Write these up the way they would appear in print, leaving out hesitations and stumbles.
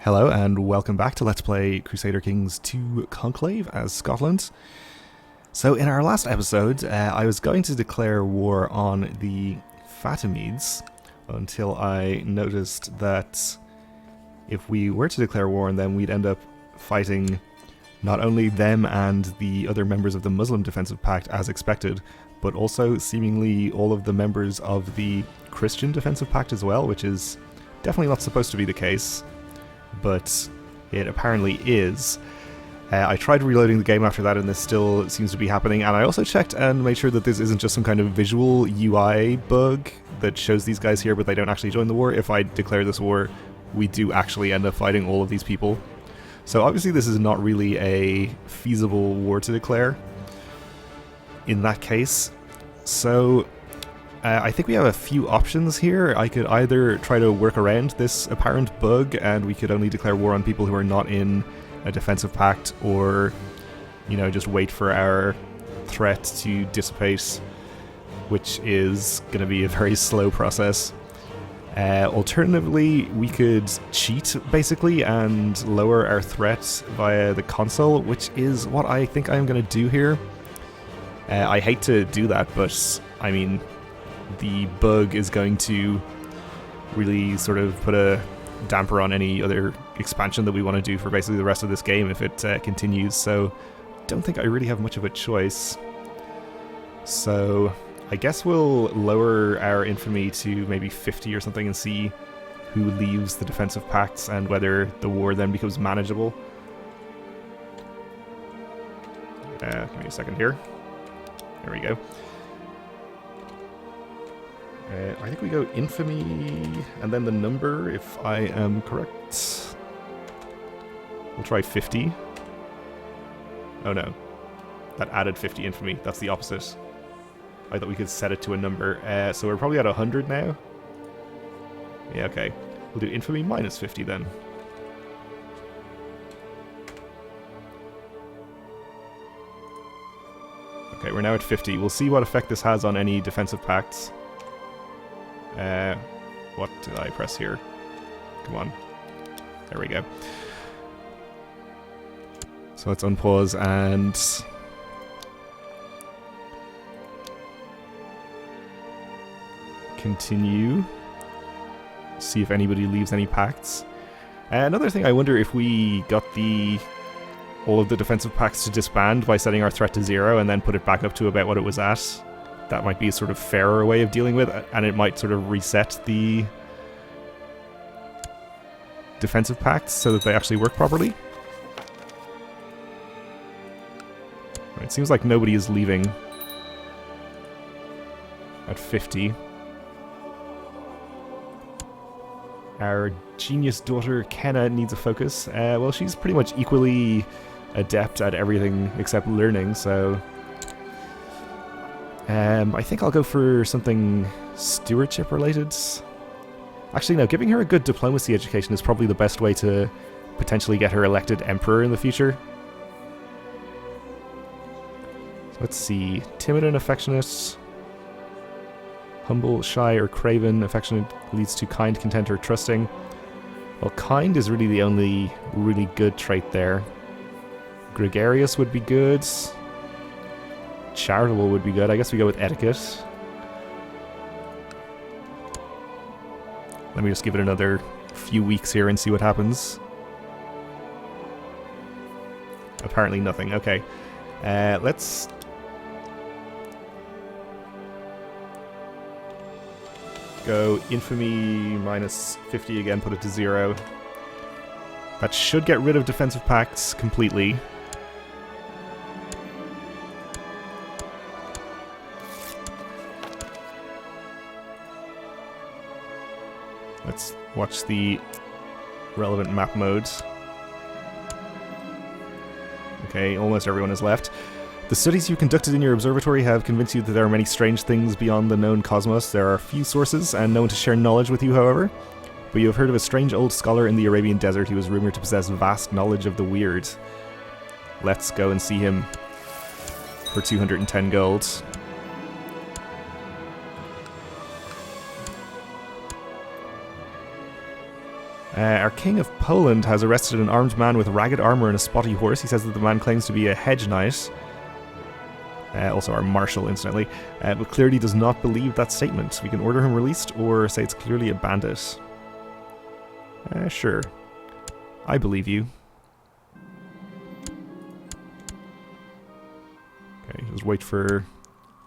Hello and welcome back to Let's Play Crusader Kings 2 Conclave as Scotland. So in our last episode, I was going to declare war on the Fatimids until I noticed that if we were to declare war on them, we'd end up fighting not only them and the other members of the Muslim Defensive Pact as expected, but also seemingly all of the members of the Christian Defensive Pact as well, which is definitely not supposed to be the case. But it apparently is. I tried reloading the game after that and this still seems to be happening, and I also checked and made sure that this isn't just some kind of visual UI bug that shows these guys here but they don't actually join the war. If I declare this war, we do actually end up fighting all of these people. So obviously this is not really a feasible war to declare in that case. So I think we have a few options here. I could either try to work around this apparent bug and we could only declare war on people who are not in a defensive pact, or, you know, just wait for our threat to dissipate, which is going to be a very slow process. Alternatively, we could cheat, basically, and lower our threat via the console, which is what I think I'm going to do here. I hate to do that, but, I mean, the bug is going to really sort of put a damper on any other expansion that we want to do for basically the rest of this game if it continues, so don't think I really have much of a choice. So I guess we'll lower our infamy to maybe 50 or something and see who leaves the defensive pacts and whether the war then becomes manageable. Give me a second here. There we go. I think we go infamy and then the number, if I am correct. We'll try 50. Oh no, that added 50 infamy. That's the opposite. I thought we could set it to a number. So we're probably at 100 now. Yeah, okay. We'll do infamy minus 50 then. Okay, we're now at 50. We'll see what effect this has on any defensive pacts. What did I press here? Come on. There we go. So let's unpause and continue. See if anybody leaves any pacts. Another thing, I wonder if we got all of the defensive pacts to disband by setting our threat to 0 and then put it back up to about what it was at. That might be a sort of fairer way of dealing with it, and it might sort of reset the defensive pacts so that they actually work properly. It seems like nobody is leaving at 50. Our genius daughter, Kenna, needs a focus. Well, she's pretty much equally adept at everything except learning, so I think I'll go for something stewardship related. Actually, no, giving her a good diplomacy education is probably the best way to potentially get her elected emperor in the future. So let's see. Timid and affectionate. Humble, shy, or craven. Affectionate leads to kind, content, or trusting. Well, kind is really the only really good trait there. Gregarious would be good. Charitable would be good. I guess we go with etiquette. Let me just give it another few weeks here and see what happens. Apparently nothing. Okay. Let's go infamy minus 50 again, put it to 0. That should get rid of defensive pacts completely. Let's watch the relevant map modes. Okay, almost everyone has left. The studies you conducted in your observatory have convinced you that there are many strange things beyond the known cosmos. There are few sources and no one to share knowledge with you, however. But you have heard of a strange old scholar in the Arabian desert who is rumored to possess vast knowledge of the weird. Let's go and see him for 210 gold. Our king of Poland has arrested an armed man with ragged armor and a spotty horse. He says that the man claims to be a hedge knight. Also our marshal, incidentally, but clearly does not believe that statement. We can order him released or say it's clearly a bandit. Sure. I believe you. Okay, just wait for...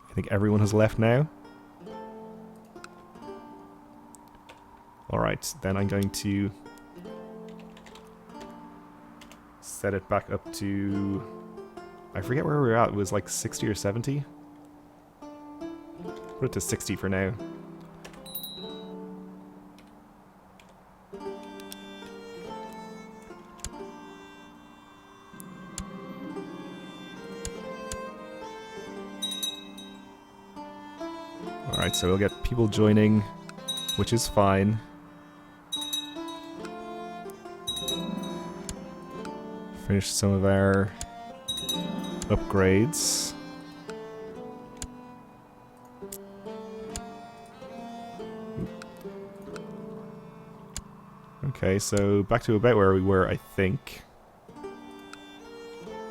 I think everyone has left now. Alright, then I'm going to set it back up to... I forget where we were at, it was like 60 or 70? Put it to 60 for now. Alright, so we'll get people joining, which is fine. Finish some of our upgrades. Okay, so back to about where we were, I think.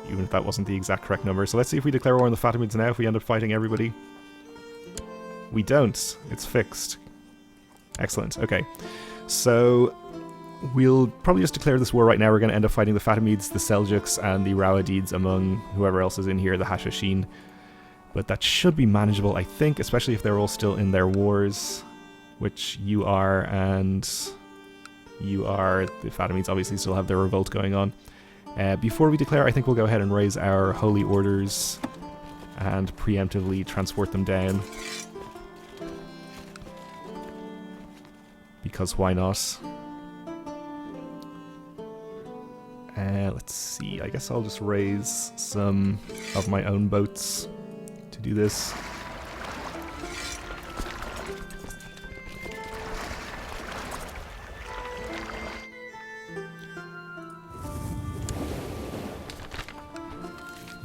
Even if that wasn't the exact correct number. So let's see if we declare war on the Fatimids now, if we end up fighting everybody. We don't. It's fixed. Excellent. Okay. So we'll probably just declare this war right now. We're going to end up fighting the Fatimids, the Seljuks, and the Rawadids among whoever else is in here, the Hashashin. But that should be manageable, I think, especially if they're all still in their wars, which you are, and you are. The Fatimids obviously still have their revolt going on. Before we declare, I think we'll go ahead and raise our holy orders and preemptively transport them down. Because why not? Let's see, I guess I'll just raise some of my own boats to do this.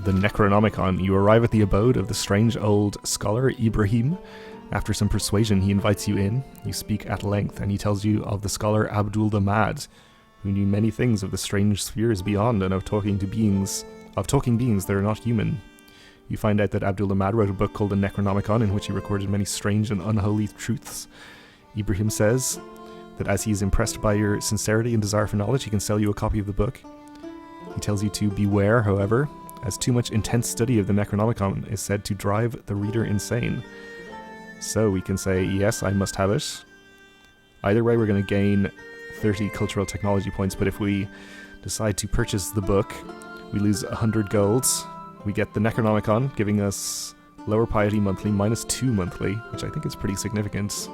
The Necronomicon. You arrive at the abode of the strange old scholar Ibrahim. After some persuasion, he invites you in. You speak at length, and he tells you of the scholar Abdul the Mad, who knew many things of the strange spheres beyond and of talking beings that are not human. You find out that Abdul the Mad wrote a book called the Necronomicon, in which he recorded many strange and unholy truths. Ibrahim says that as he is impressed by your sincerity and desire for knowledge, he can sell you a copy of the book. He tells you to beware, however, as too much intense study of the Necronomicon is said to drive the reader insane. So we can say, yes, I must have it. Either way, we're going to gain 30 cultural technology points, but if we decide to purchase the book, we lose 100 golds. We get the Necronomicon, giving us lower piety monthly, -2 monthly, which I think is pretty significant.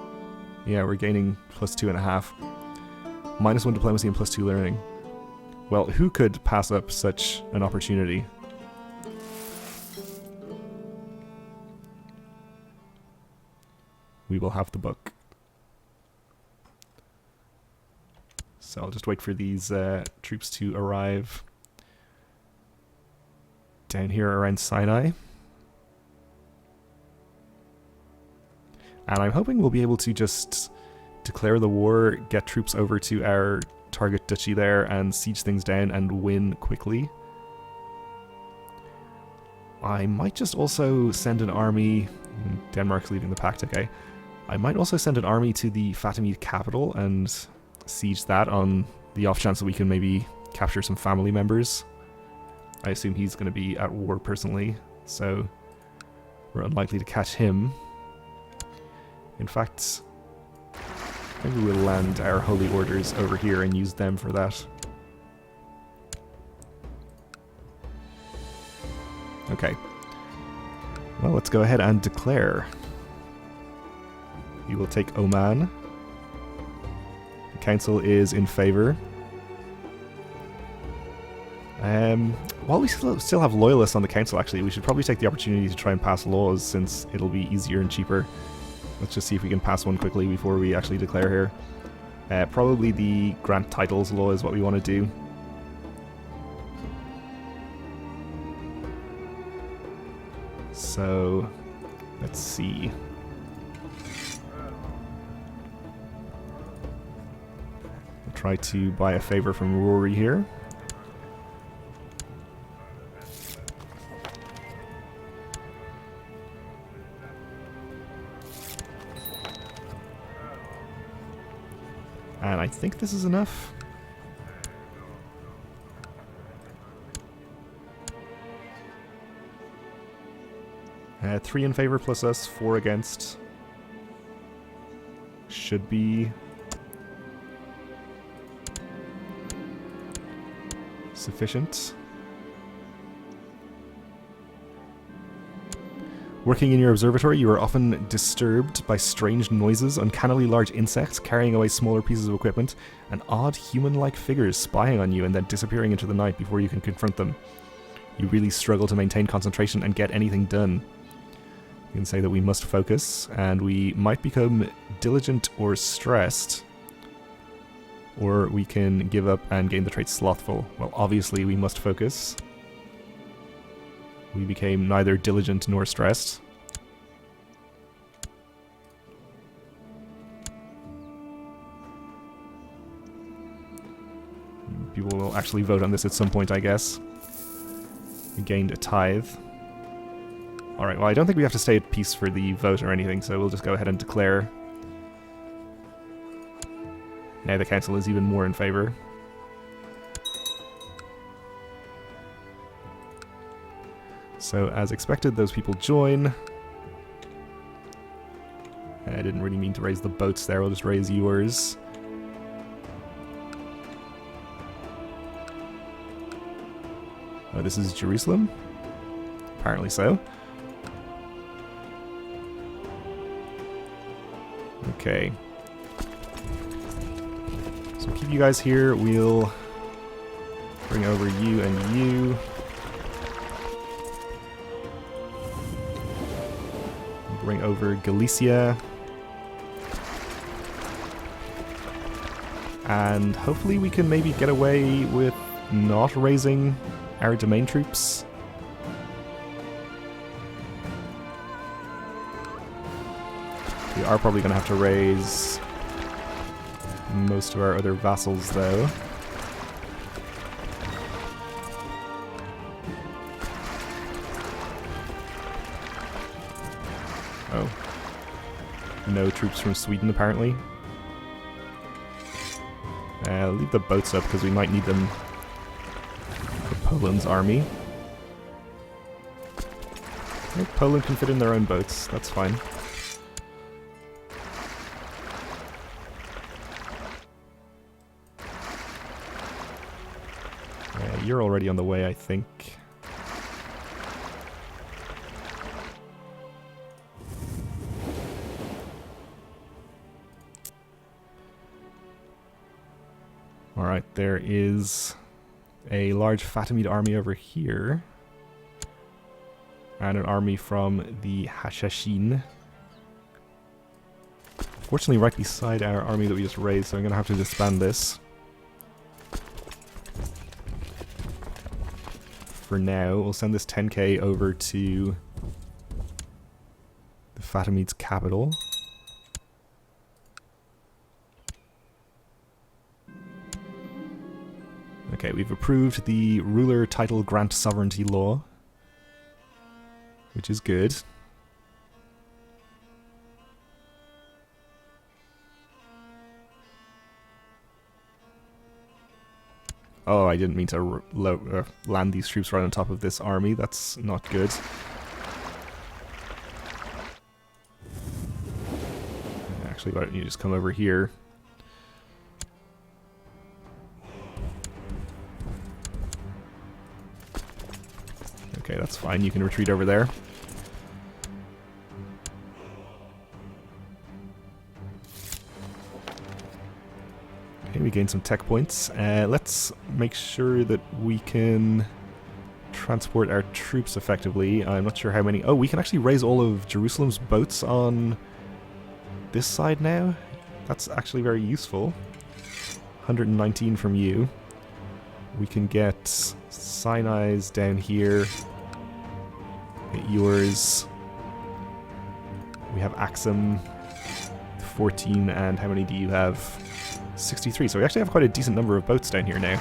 Yeah, we're gaining +2.5. -1 diplomacy and +2 learning. Well, who could pass up such an opportunity? We will have the book. So I'll just wait for these troops to arrive down here around Sinai. And I'm hoping we'll be able to just declare the war, get troops over to our target duchy there, and siege things down and win quickly. I might just also send an army... Denmark's leaving the pact, okay. I might also send an army to the Fatimid capital and siege that on the off chance that we can maybe capture some family members. I assume he's going to be at war personally, so we're unlikely to catch him. In fact, maybe we'll land our holy orders over here and use them for that. Okay. Well, let's go ahead and declare. We will take Oman. The council is in favor. While we still have loyalists on the council, actually, we should probably take the opportunity to try and pass laws, since it'll be easier and cheaper. Let's just see if we can pass one quickly before we actually declare here. Probably the grant titles law is what we want to do. So, let's see. We'll try to buy a favor from Rory here. And I think this is enough. Three in favor plus us, 4 against. Should be sufficient. Working in your observatory, you are often disturbed by strange noises, uncannily large insects carrying away smaller pieces of equipment, and odd human-like figures spying on you and then disappearing into the night before you can confront them. You really struggle to maintain concentration and get anything done. You can say that we must focus, and we might become diligent or stressed, or we can give up and gain the trait slothful. Well, obviously we must focus. We became neither diligent nor stressed. People will actually vote on this at some point, I guess. We gained a tithe. Alright, well, I don't think we have to stay at peace for the vote or anything, so we'll just go ahead and declare. Now the council is even more in favor. So, as expected, those people join. I didn't really mean to raise the boats there, we'll just raise yours. Oh, this is Jerusalem? Apparently so. Okay. So we'll keep you guys here, we'll bring over you and you. Bring over Galicia. And hopefully we can maybe get away with not raising our domain troops. We are probably going to have to raise most of our other vassals, though. Oh. No troops from Sweden, apparently. Leave the boats up, because we might need them for Poland's army. Okay, Poland can fit in their own boats, that's fine. You're already on the way, I think. Alright, there is a large Fatimid army over here. And an army from the Hashashin. Fortunately, right beside our army that we just raised, so I'm going to have to disband this. For now, we'll send this 10k over to the Fatimid's capital. Okay, we've approved the ruler title grant sovereignty law, which is good. Oh, I didn't mean to land these troops right on top of this army. That's not good. Actually, why don't you just come over here? Okay, that's fine. You can retreat over there. Okay, we gained some tech points. Let's make sure that we can transport our troops effectively. I'm not sure how many... Oh, we can actually raise all of Jerusalem's boats on this side now. That's actually very useful. 119 from you. We can get Sinai's down here. Get yours. We have Axum. 14, and how many do you have? 63. So we actually have quite a decent number of boats down here now.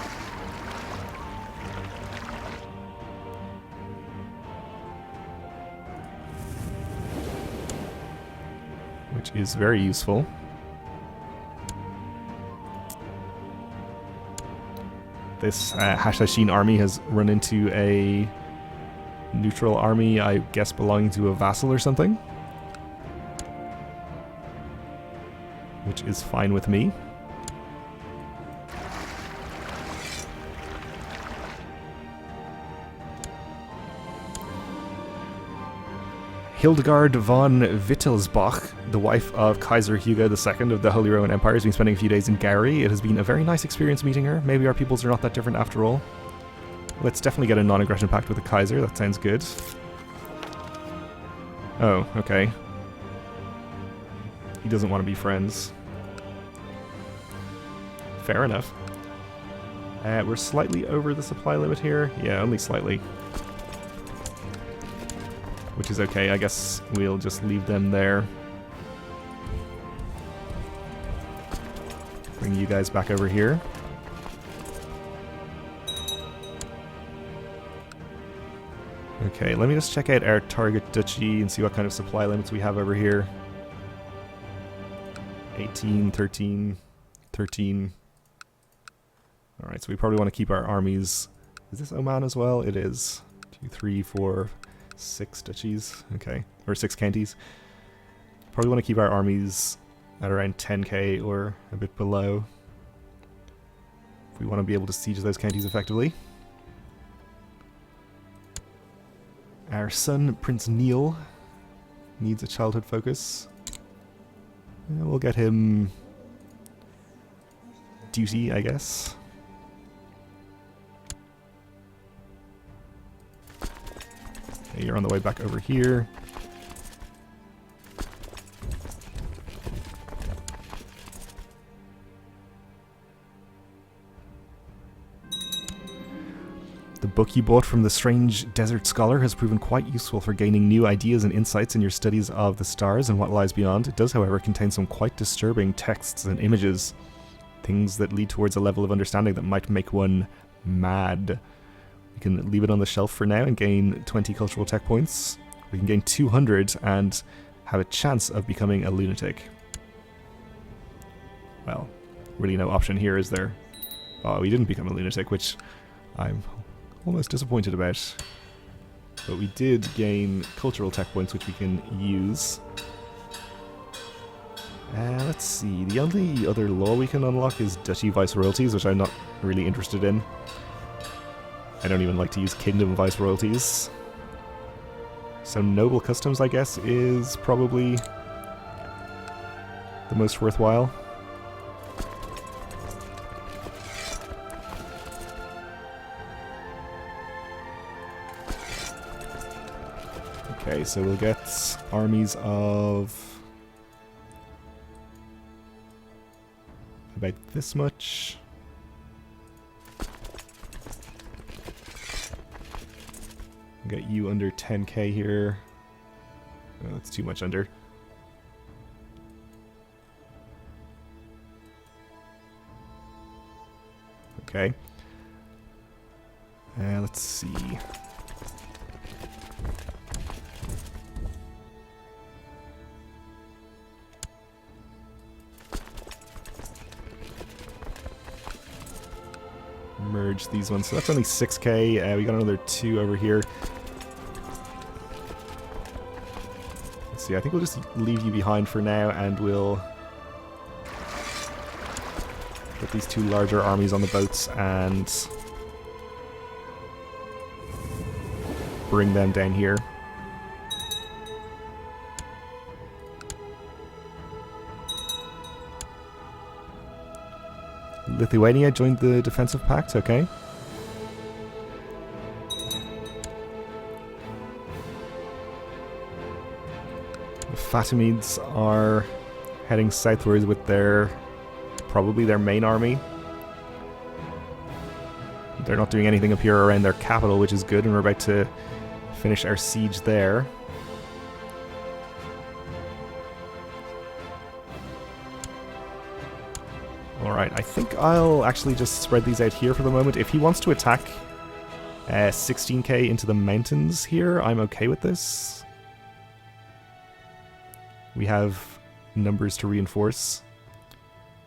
Which is very useful. This Hashashin army has run into a neutral army, I guess belonging to a vassal or something. Which is fine with me. Hildegard von Wittelsbach, the wife of Kaiser Hugo II of the Holy Roman Empire, has been spending a few days in Gary. It has been a very nice experience meeting her. Maybe our peoples are not that different after all. Let's definitely get a non-aggression pact with the Kaiser. That sounds good. Oh, okay. He doesn't want to be friends. Fair enough. We're slightly over the supply limit here. Yeah, only slightly. Which is okay, I guess we'll just leave them there. Bring you guys back over here. Okay, let me just check out our target duchy and see what kind of supply limits we have over here. 18, 13, 13. Alright, so we probably want to keep our armies... Is this Oman as well? It is. 2, 3, 4... 6 duchies, okay, or 6 counties. Probably want to keep our armies at around 10k or a bit below if we want to be able to siege those counties effectively. Our son, Prince Neil, needs a childhood focus. Yeah, we'll get him duty, I guess. Okay, you're on the way back over here. The book you bought from the strange desert scholar has proven quite useful for gaining new ideas and insights in your studies of the stars and what lies beyond. It does, however, contain some quite disturbing texts and images. Things that lead towards a level of understanding that might make one mad. We can leave it on the shelf for now and gain 20 cultural tech points. We can gain 200 and have a chance of becoming a lunatic. Well, really no option here, is there? Oh, we didn't become a lunatic, which I'm almost disappointed about. But we did gain cultural tech points, which we can use. Let's see, the only other law we can unlock is Duchy Viceroyalties, which I'm not really interested in. I don't even like to use Kingdom Viceroyalties. So Noble Customs, I guess, is probably the most worthwhile. Okay, so we'll get armies of about this much. Get you under 10k here. Oh, that's too much under. Okay. Let's see. Merge these ones. So that's only 6k. We got another 2 over here. Let's see, I think we'll just leave you behind for now and we'll put these 2 larger armies on the boats and bring them down here. Lithuania joined the defensive pact, okay. The Fatimids are heading southwards with probably their main army. They're not doing anything up here around their capital, which is good, and we're about to finish our siege there. Alright, I think I'll actually just spread these out here for the moment. If he wants to attack 16k into the mountains here, I'm okay with this. We have numbers to reinforce.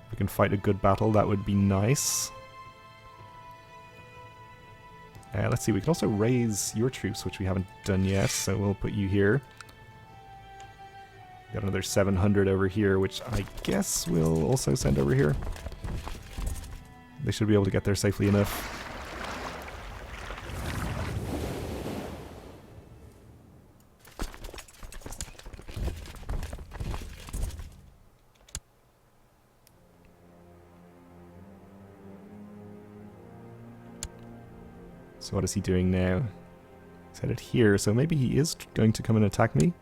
If we can fight a good battle, that would be nice. Let's see, we can also raise your troops, which we haven't done yet, so we'll put you here. Got another 700 over here, which I guess we'll also send over here. They should be able to get there safely enough. So what is he doing now? He's headed here, so maybe he is going to come and attack me.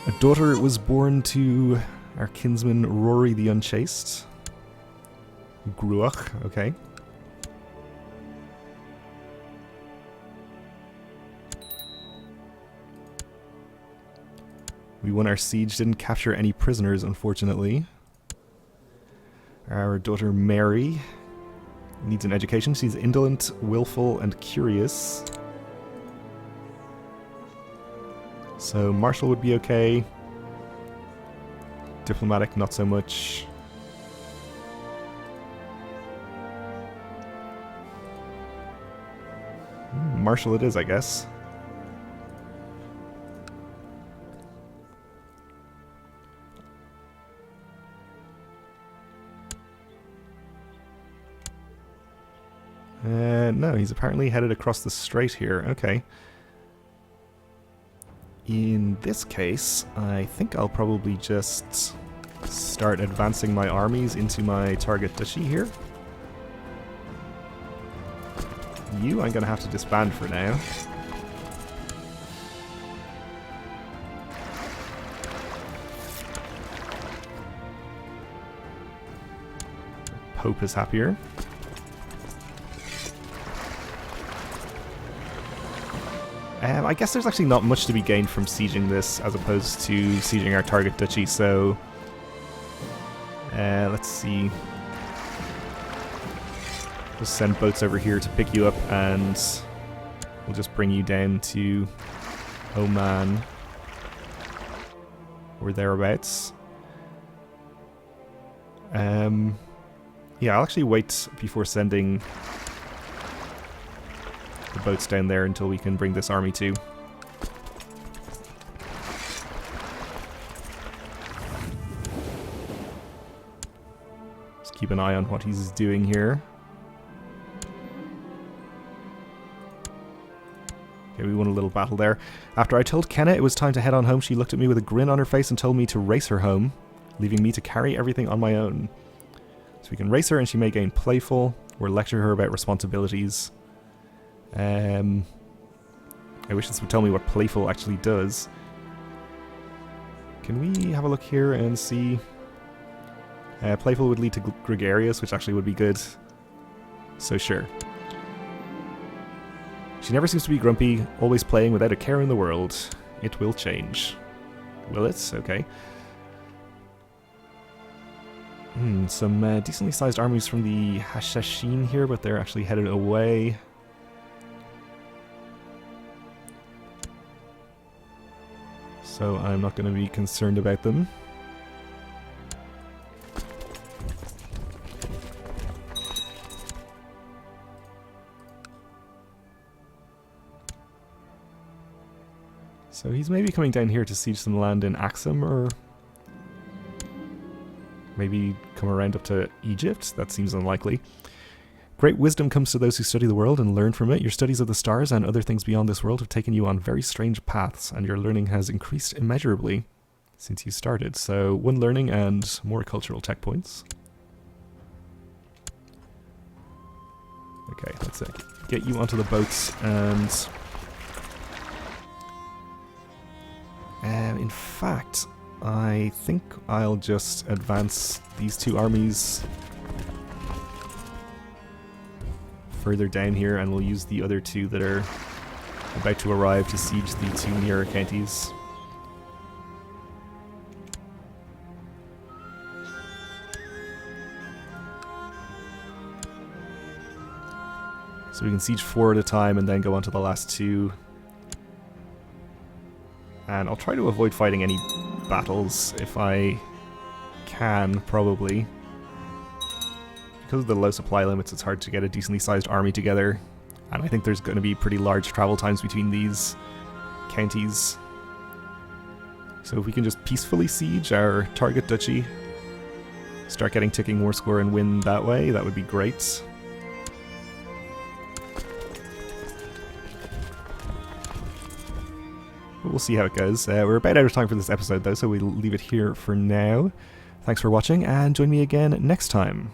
A daughter was born to our kinsman Rory the Unchaste. Gruach, okay. We won our siege, didn't capture any prisoners, unfortunately. Our daughter Mary needs an education. She's indolent, willful, and curious. So Marshall would be okay. Diplomatic, not so much. Marshall it is, I guess. No, he's apparently headed across the strait here. Okay. In this case, I think I'll probably just start advancing my armies into my target duchy here. You, I'm going to have to disband for now. Pope is happier. I guess there's actually not much to be gained from sieging this as opposed to sieging our target duchy, so let's see. Just send boats over here to pick you up and we'll just bring you down to Oman or thereabouts. Yeah, I'll actually wait before sending the boats down there until we can bring this army to. Just keep an eye on what he's doing here. Okay, we won a little battle there. After I told Kenna it was time to head on home, she looked at me with a grin on her face and told me to race her home, leaving me to carry everything on my own. So we can race her and she may gain playful, or lecture her about responsibilities. I wish this would tell me what playful actually does. Can we have a look here and see? Playful would lead to gregarious, which actually would be good. So sure. She never seems to be grumpy, always playing without a care in the world. It will change. Will it? Okay. Some decently sized armies from the Hashashin here, but they're actually headed away. So I'm not going to be concerned about them. So he's maybe coming down here to siege some land in Axum, or maybe come around up to Egypt. That seems unlikely. Great wisdom comes to those who study the world and learn from it. Your studies of the stars and other things beyond this world have taken you on very strange paths, and your learning has increased immeasurably since you started. So 1 learning and more cultural checkpoints. Okay, let's get you onto the boats, and in fact, I think I'll just advance these 2 armies further down here, and we'll use the other 2 that are about to arrive to siege the 2 nearer counties. So we can siege 4 at a time and then go on to the last 2. And I'll try to avoid fighting any battles if I can, probably. Because of the low supply limits, it's hard to get a decently sized army together. And I think there's going to be pretty large travel times between these counties. So if we can just peacefully siege our target duchy, start getting ticking war score and win that way, that would be great. But we'll see how it goes. We're about out of time for this episode though, so we'll leave it here for now. Thanks for watching, and join me again next time.